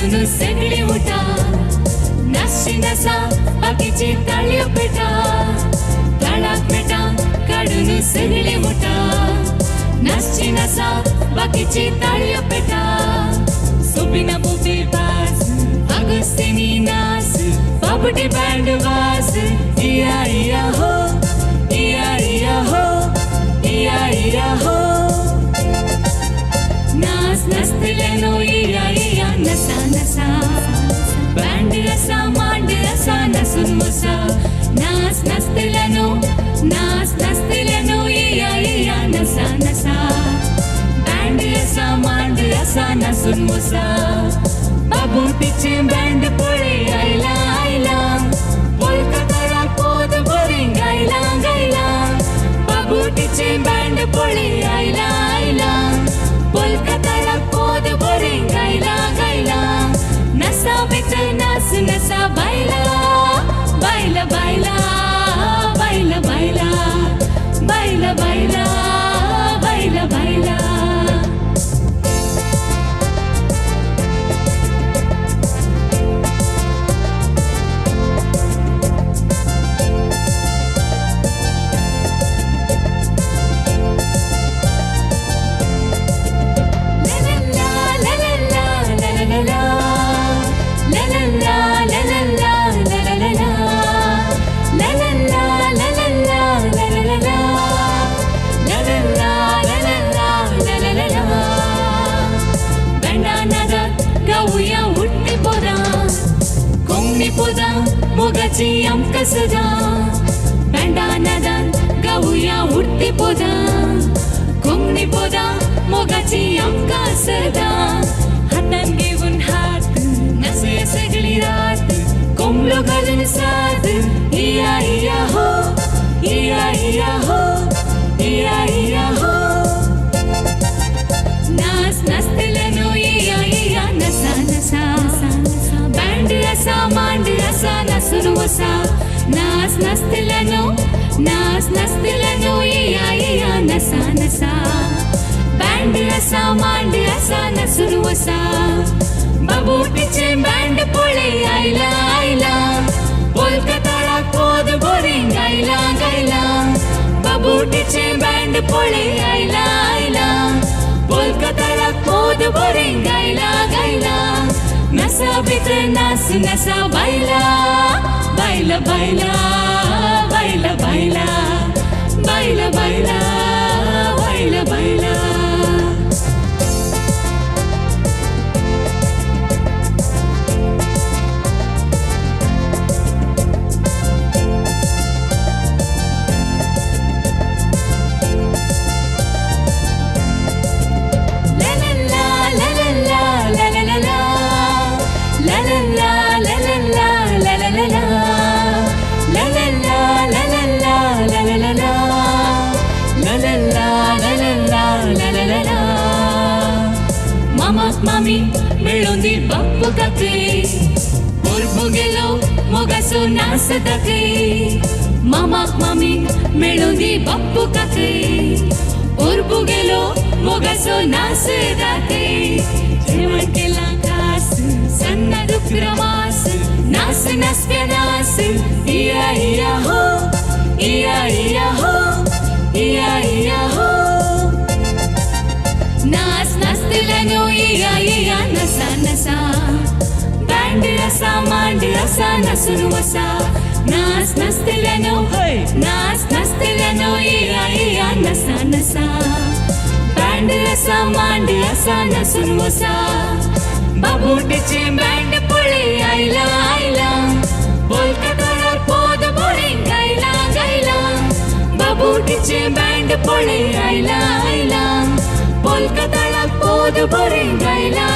काढून सगळी उठा नाशी नसा बाकीची ताळी पेटा तळाक पेटा काढून सगळी उठा नाशी नसा बाकीची ताळी पेटा सोबिना बुबी बास अगस्तिनी नास बाबुटी बँड वास इया इया हो इया इया हो इया इया हो नास नसतल्यानो इया इया नसा नसा बँड असा मांड असा नसून मुसा नास नसतल्यानो इया इया नसा नसा बँड असा मांड असा नसून मुसा बाबुटीचे बँड पळे आयला आयला कोलकाताला कोद बोरिंग गायला गायला बाबुटीचे बँड पळे आयला आयला कोलकाताला कोद बोरिंग गायला गायला नसा बिच नास नसा बायला बायला बायला बायला बायला बायला बायला बायला बायला मोगाची आमकां सदा बँडानादान गावुया उठती पोदा कोंगणी पोदा मोगाची आमकां सदा हातान घेऊन हात नसे सगळी रात कोंबलो घालून साथ इया इया हो इया इया हो इया इया हो नास नसतल्यानो इया इया नसा नसा बँड असा मांड असा नसून वसा नास नसतल्यानो इया इया नसा नसा बँड असा मांड असा नसून वसा बाबुटीचे बँड पळे आयला आयला कोलकाताला कोद बोरिंग गायला गायला बाबुटीचे बँड पळे आयला आयला कोलकाताला कोद बोरिंग गायला गायला नसा बिच नास नसा बायला बायला बायला बायला बायला बायला बायला बायला बायला मामी मिळून दी बाप्पू काके उर्बू गेलो मोगासो नास दाके मामाक मामी मिळून दी बाप्पू काके उर्बू गेलो मोगासो नास दाके जेवण केला खास सन्ना दुखरा मास नास नसप्या नास इया इया हो इया इया हो इया इया हो नास नसतल्यानो इया इया नसा नसा बँड असा मांड असा नसून वसा नास नसतल्यानो इया इया नसा नसा बँड असा मांड असा नसून वसा बाबुटीचे बँड पळे आयला आयला कोलकाताला कोद बोरिंग गायला गायला बाबुटीचे बँड पळे आयला आयला कोलकाताला कोद बोरिंग गायला